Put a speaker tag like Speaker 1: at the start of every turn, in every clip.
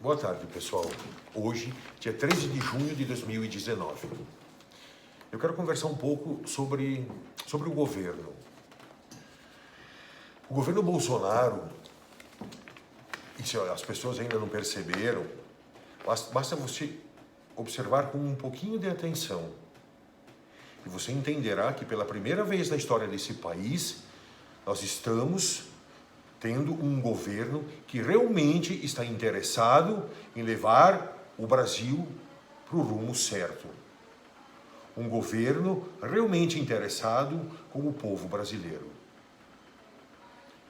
Speaker 1: Boa tarde, pessoal. Hoje, dia 13 de junho de 2019. Eu quero conversar um pouco sobre o governo. O governo Bolsonaro, e se as pessoas ainda não perceberam, basta você observar com um pouquinho de atenção. E você entenderá que pela primeira vez na história desse país, nós estamos tendo um governo que realmente está interessado em levar o Brasil para o rumo certo. Um governo realmente interessado com o povo brasileiro.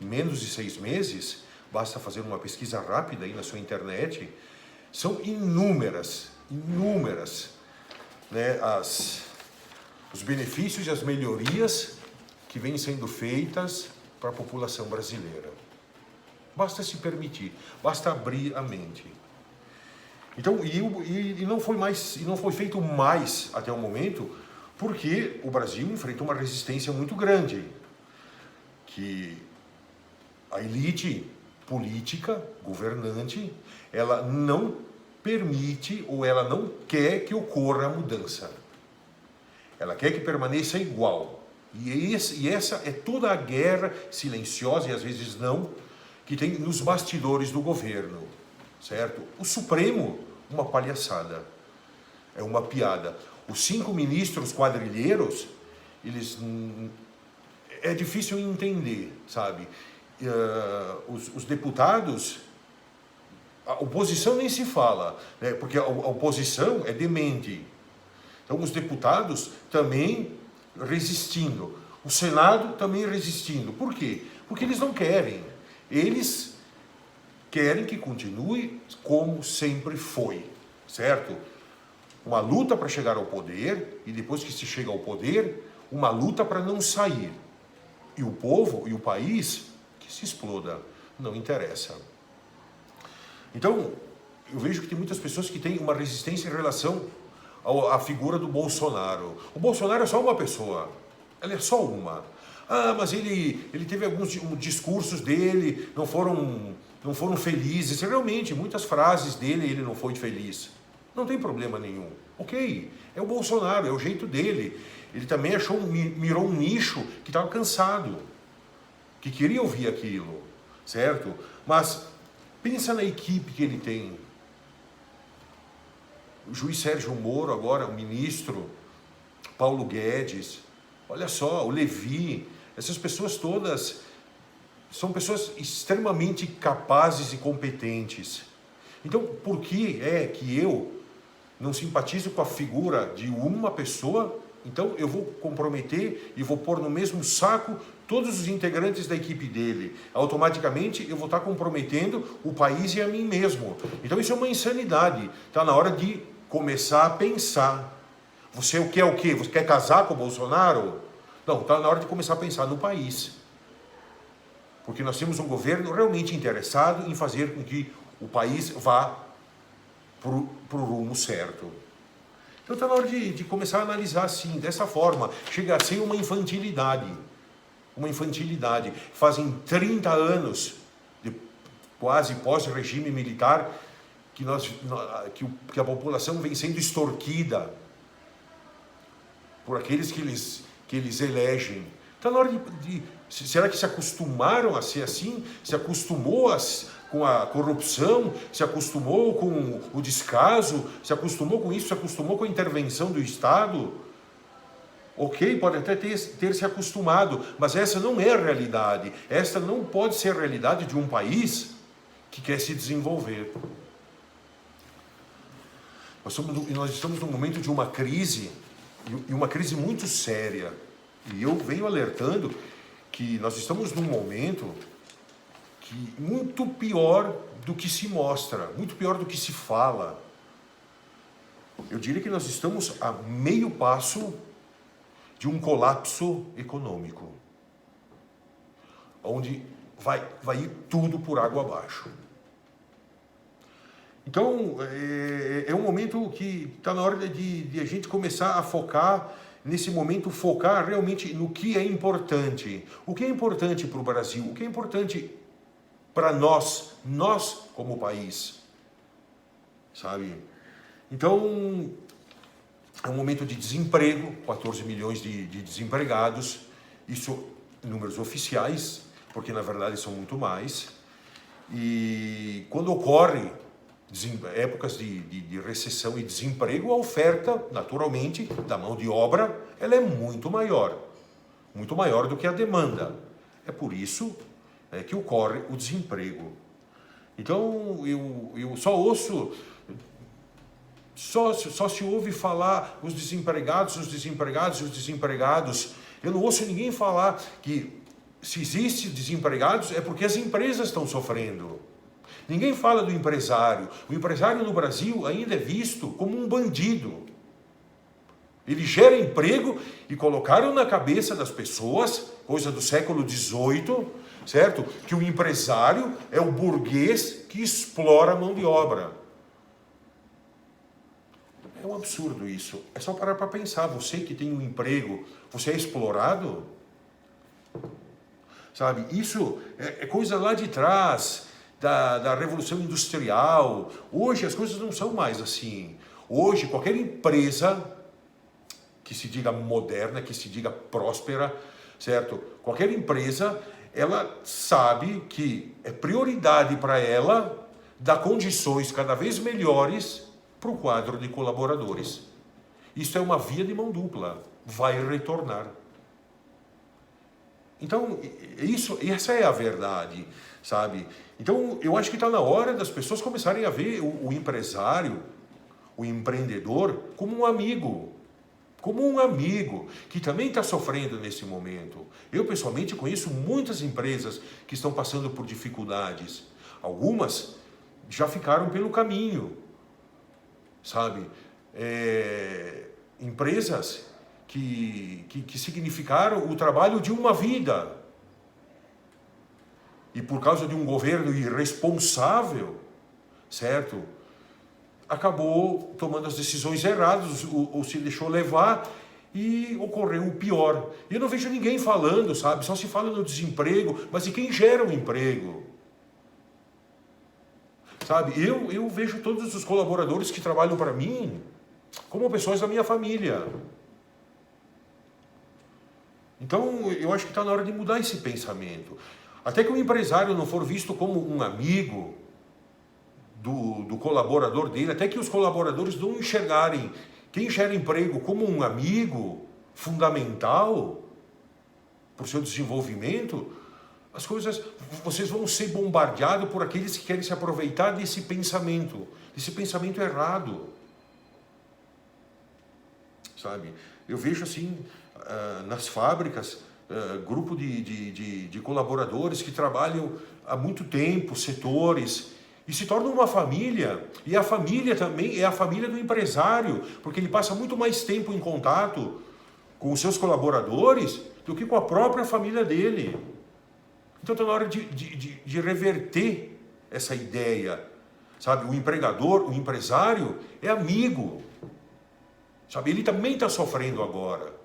Speaker 1: Em menos de 6 meses, basta fazer uma pesquisa rápida aí na sua internet, são inúmeras, né, os benefícios e as melhorias que vêm sendo feitas para a população brasileira. Basta se permitir, basta abrir a mente. Então, não foi feito mais até o momento, porque o Brasil enfrenta uma resistência muito grande, que a elite política, governante, ela não permite ou ela não quer que ocorra a mudança. Ela quer que permaneça igual. E essa é toda a guerra silenciosa, e às vezes não, que tem nos bastidores do governo, certo? O Supremo, uma palhaçada, é uma piada. Os 5 ministros quadrilheiros, eles... é difícil entender, sabe? Os deputados, a oposição nem se fala, né? Porque a oposição é demente. Então os deputados também resistindo, o Senado também resistindo. Por quê? Porque eles não querem. Eles querem que continue como sempre foi, certo? Uma luta para chegar ao poder, e depois que se chega ao poder, uma luta para não sair. E o povo e o país, que se exploda, não interessa. Então, eu vejo que tem muitas pessoas que têm uma resistência em relação à figura do Bolsonaro. O Bolsonaro é só uma pessoa, ela é só uma. Ah, mas ele teve alguns discursos dele, não foram felizes. Realmente, muitas frases dele ele não foi feliz. Não tem problema nenhum. Ok, é o Bolsonaro, é o jeito dele. Ele também mirou um nicho que estava cansado, que queria ouvir aquilo, certo? Mas pensa na equipe que ele tem. O juiz Sérgio Moro agora, o ministro, Paulo Guedes, olha só, o Levi, essas pessoas todas são pessoas extremamente capazes e competentes. Então, por que é que eu não simpatizo com a figura de uma pessoa? Então, eu vou comprometer e vou pôr no mesmo saco todos os integrantes da equipe dele. Automaticamente, eu vou estar comprometendo o país e a mim mesmo. Então, isso é uma insanidade. Está na hora de começar a pensar. Você quer o quê? Você quer casar com o Bolsonaro? Não, está na hora de começar a pensar no país. Porque nós temos um governo realmente interessado em fazer com que o país vá para o rumo certo. Então está na hora de começar a analisar assim, dessa forma. Chega a ser uma infantilidade. Uma infantilidade. Fazem 30 anos, quase pós-regime militar, que a população vem sendo extorquida por aqueles que eles elegem. Está na hora será que se acostumaram a ser assim? Se acostumou com a corrupção? Se acostumou com o descaso? Se acostumou com isso? Se acostumou com a intervenção do Estado? Ok, pode até ter se acostumado, mas essa não é a realidade. Esta não pode ser a realidade de um país que quer se desenvolver. Nós estamos num momento de uma crise, e uma crise muito séria. E eu venho alertando que nós estamos num momento muito pior do que se mostra, muito pior do que se fala. Eu diria que nós estamos a meio passo de um colapso econômico, onde vai ir tudo por água abaixo. Então, é um momento que está na hora de a gente começar a focar, nesse momento, focar realmente no que é importante. O que é importante para o Brasil? O que é importante para nós como país? sabe? Então, é um momento de desemprego, 14 milhões de desempregados, isso números oficiais, porque na verdade são muito mais. E quando ocorre épocas de recessão e desemprego, a oferta, naturalmente, da mão de obra, ela é muito maior do que a demanda. É por isso que ocorre o desemprego. Então, eu só ouço, só se ouve falar os desempregados. Eu não ouço ninguém falar que se existe desempregados é porque as empresas estão sofrendo. Ninguém fala do empresário. O empresário no Brasil ainda é visto como um bandido. Ele gera emprego e colocaram na cabeça das pessoas, coisa do século XVIII, certo? Que o empresário é o burguês que explora a mão de obra. É um absurdo isso. É só parar para pensar. Você que tem um emprego, você é explorado? Sabe? Isso é coisa lá de trás, da Revolução Industrial. Hoje as coisas não são mais assim. Hoje qualquer empresa que se diga moderna, que se diga próspera, certo? Qualquer empresa, ela sabe que é prioridade para ela dar condições cada vez melhores para o quadro de colaboradores. Isso é uma via de mão dupla, vai retornar. Então, essa é a verdade, sabe? Então, eu acho que está na hora das pessoas começarem a ver o empresário, o empreendedor, como um amigo que também está sofrendo nesse momento. Eu, pessoalmente, conheço muitas empresas que estão passando por dificuldades. Algumas já ficaram pelo caminho, sabe? Empresas que significaram o trabalho de uma vida. E por causa de um governo irresponsável, certo? Acabou tomando as decisões erradas, ou se deixou levar e ocorreu o pior. Eu não vejo ninguém falando, sabe? Só se fala no desemprego, mas e quem gera o emprego? Sabe? Eu vejo todos os colaboradores que trabalham para mim como pessoas da minha família. Então, eu acho que está na hora de mudar esse pensamento. Até que o empresário não for visto como um amigo do colaborador dele, até que os colaboradores não enxergarem quem gera emprego como um amigo fundamental para o seu desenvolvimento, vocês vão ser bombardeados por aqueles que querem se aproveitar desse pensamento errado. Sabe? Eu vejo assim, nas fábricas, grupo de colaboradores que trabalham há muito tempo, setores, e se torna uma família, e a família também é a família do empresário, porque ele passa muito mais tempo em contato com os seus colaboradores do que com a própria família dele. Então está na hora de reverter essa ideia, sabe? O empregador, o empresário é amigo, sabe? Ele também está sofrendo agora.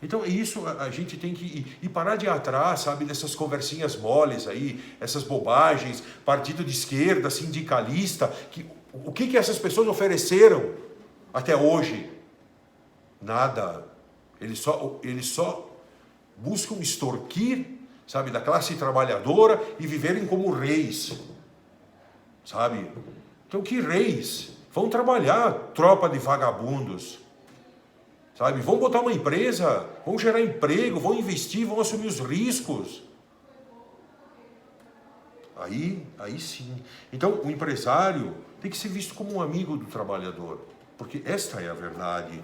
Speaker 1: Então, isso a gente tem que ir parar de ir atrás, sabe, dessas conversinhas moles aí, essas bobagens, partido de esquerda, sindicalista. O que essas pessoas ofereceram até hoje? Nada. Eles só buscam extorquir, sabe, da classe trabalhadora e viverem como reis, sabe? Então, que reis? Vão trabalhar, tropa de vagabundos. Sabe? Vão botar uma empresa, vão gerar emprego, vão investir, vão assumir os riscos. Aí sim. Então, o empresário tem que ser visto como um amigo do trabalhador, porque esta é a verdade.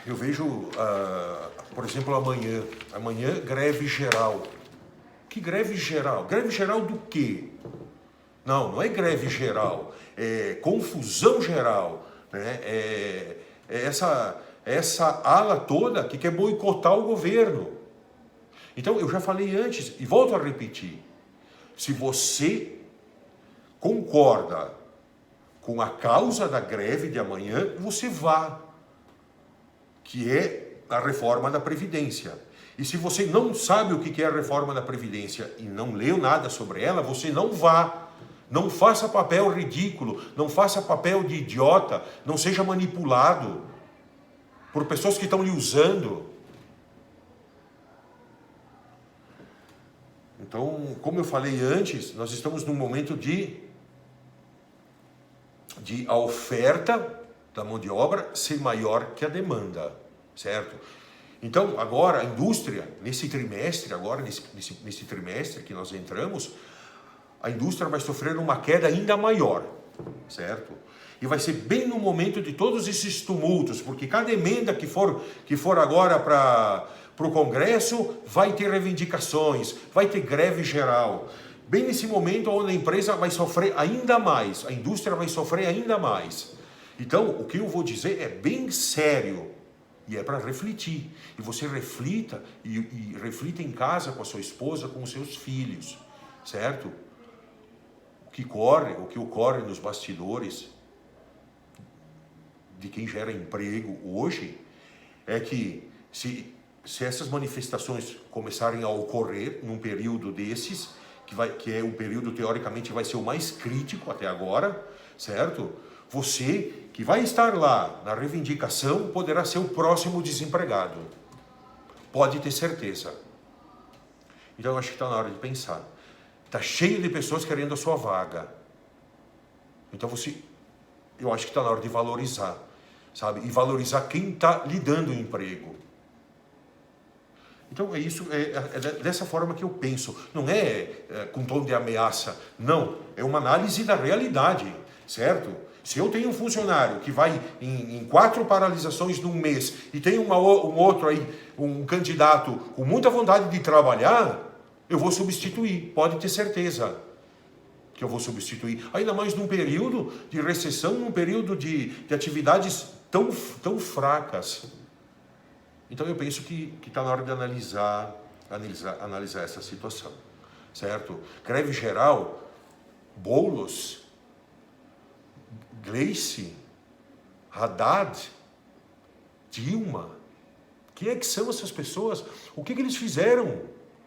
Speaker 1: Eu vejo, por exemplo, amanhã greve geral. Que greve geral? Greve geral do quê? Não é greve geral, é confusão geral, né? Essa ala toda que quer boicotar o governo. Então, eu já falei antes, e volto a repetir, se você concorda com a causa da greve de amanhã, você vá, que é a reforma da Previdência. E se você não sabe o que é a reforma da Previdência e não leu nada sobre ela, você não vá, Não faça papel ridículo, não faça papel de idiota, não seja manipulado por pessoas que estão lhe usando. Então, como eu falei antes, nós estamos num momento de a oferta da mão de obra ser maior que a demanda, certo? Então, agora, a indústria, nesse trimestre, nesse trimestre que nós entramos, a indústria vai sofrer uma queda ainda maior, certo? E vai ser bem no momento de todos esses tumultos, porque cada emenda que for agora para o Congresso vai ter reivindicações, vai ter greve geral. Bem nesse momento onde a empresa vai sofrer ainda mais, a indústria vai sofrer ainda mais. Então, o que eu vou dizer é bem sério e é para refletir. E você reflita e reflita em casa com a sua esposa, com os seus filhos, certo? O que ocorre nos bastidores de quem gera emprego hoje é que se essas manifestações começarem a ocorrer num período desses, que é um período teoricamente vai ser o mais crítico até agora, certo? Você que vai estar lá na reivindicação poderá ser o próximo desempregado. Pode ter certeza. Então eu acho que está na hora de pensar. Está cheio de pessoas querendo a sua vaga. Então eu acho que está na hora de valorizar, sabe? E valorizar quem está lhe dando o emprego. Então é isso, é dessa forma que eu penso. Não é com tom de ameaça, não. É uma análise da realidade, certo? Se eu tenho um funcionário que vai em 4 paralisações num mês e tem um outro aí, um candidato com muita vontade de trabalhar, eu vou substituir, pode ter certeza que eu vou substituir. Ainda mais num período de recessão, num período de atividades tão fracas. Então eu penso que está na hora de analisar essa situação, certo? Greve geral, Boulos, Gleice, Haddad, Dilma. Quem é que são essas pessoas? O que eles fizeram?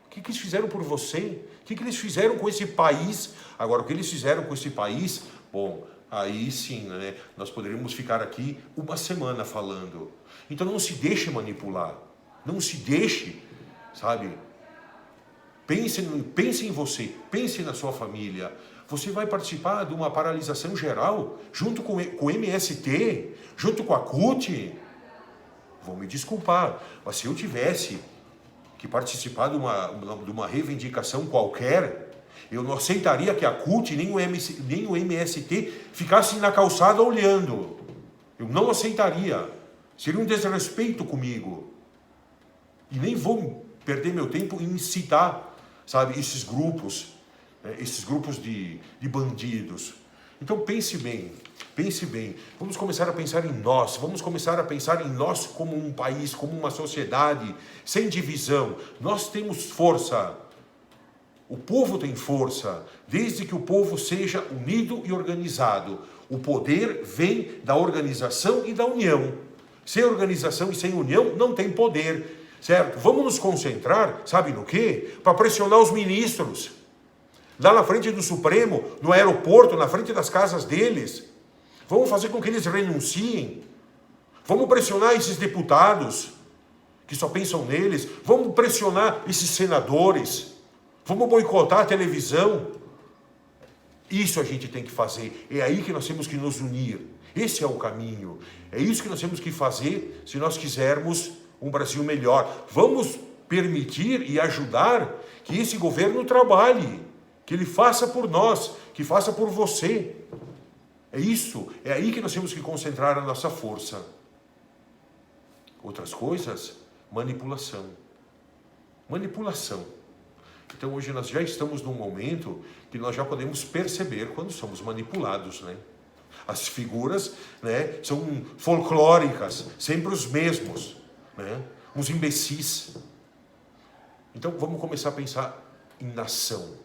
Speaker 1: O que eles fizeram por você? O que eles fizeram com esse país? Agora, o que eles fizeram com esse país? Bom, aí sim, né? Nós poderíamos ficar aqui uma semana falando. Então não se deixe manipular. Não se deixe, sabe? Pense em você, pense na sua família. Você vai participar de uma paralisação geral junto com o MST, junto com a CUT. Vão me desculpar, mas se eu tivesse que participar de uma reivindicação qualquer, eu não aceitaria que a CUT nem o MST ficassem na calçada olhando. Eu não aceitaria. Seria um desrespeito comigo. E nem vou perder meu tempo em citar, sabe, esses grupos de bandidos. Então pense bem. Vamos começar a pensar em nós, como um país, como uma sociedade, sem divisão. Nós temos força. O povo tem força, desde que o povo seja unido e organizado. O poder vem da organização e da união. Sem organização e sem união não tem poder, certo? Vamos nos concentrar, sabe no quê? Para pressionar os ministros. Lá na frente do Supremo, no aeroporto, na frente das casas deles. Vamos fazer com que eles renunciem. Vamos pressionar esses deputados que só pensam neles. Vamos pressionar esses senadores. Vamos boicotar a televisão. Isso a gente tem que fazer. É aí que nós temos que nos unir. Esse é o caminho. É isso que nós temos que fazer se nós quisermos um Brasil melhor. Vamos permitir e ajudar que esse governo trabalhe. Que ele faça por nós, que faça por você. É isso, é aí que nós temos que concentrar a nossa força. Outras coisas, manipulação. Então hoje nós já estamos num momento que nós já podemos perceber quando somos manipulados, né? As figuras, né, são folclóricas, sempre os mesmos, né? Uns imbecis. Então vamos começar a pensar em nação,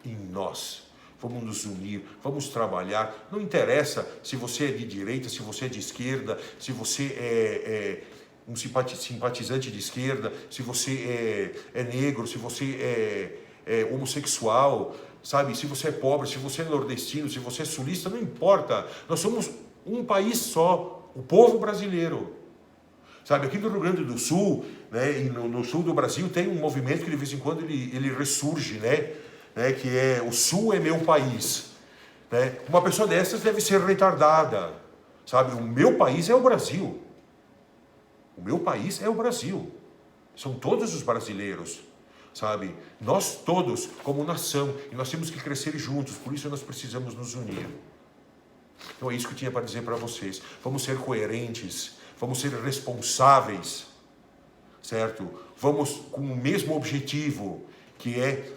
Speaker 1: em nós. Vamos nos unir, vamos trabalhar. Não interessa se você é de direita, se você é de esquerda, se você é um simpatizante de esquerda, se você é negro, se você é homossexual, sabe? Se você é pobre, se você é nordestino, se você é sulista, não importa. Nós somos um país só, o povo brasileiro. Sabe, aqui do Rio Grande do Sul, né, e no sul do Brasil, tem um movimento que de vez em quando ele ressurge, né, que é o Sul é meu país. Né? Uma pessoa dessas deve ser retardada. Sabe, o meu país é o Brasil. O meu país é o Brasil. São todos os brasileiros. Sabe, nós todos como nação, e nós temos que crescer juntos, por isso nós precisamos nos unir. Então é isso que eu tinha para dizer para vocês. Vamos ser coerentes, vamos ser responsáveis, certo? Vamos com o mesmo objetivo, que é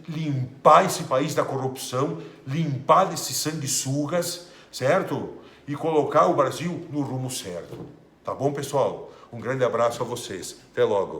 Speaker 1: limpar esse país da corrupção, limpar desses sanguessugas, certo? E colocar o Brasil no rumo certo. Tá bom, pessoal? Um grande abraço a vocês. Até logo.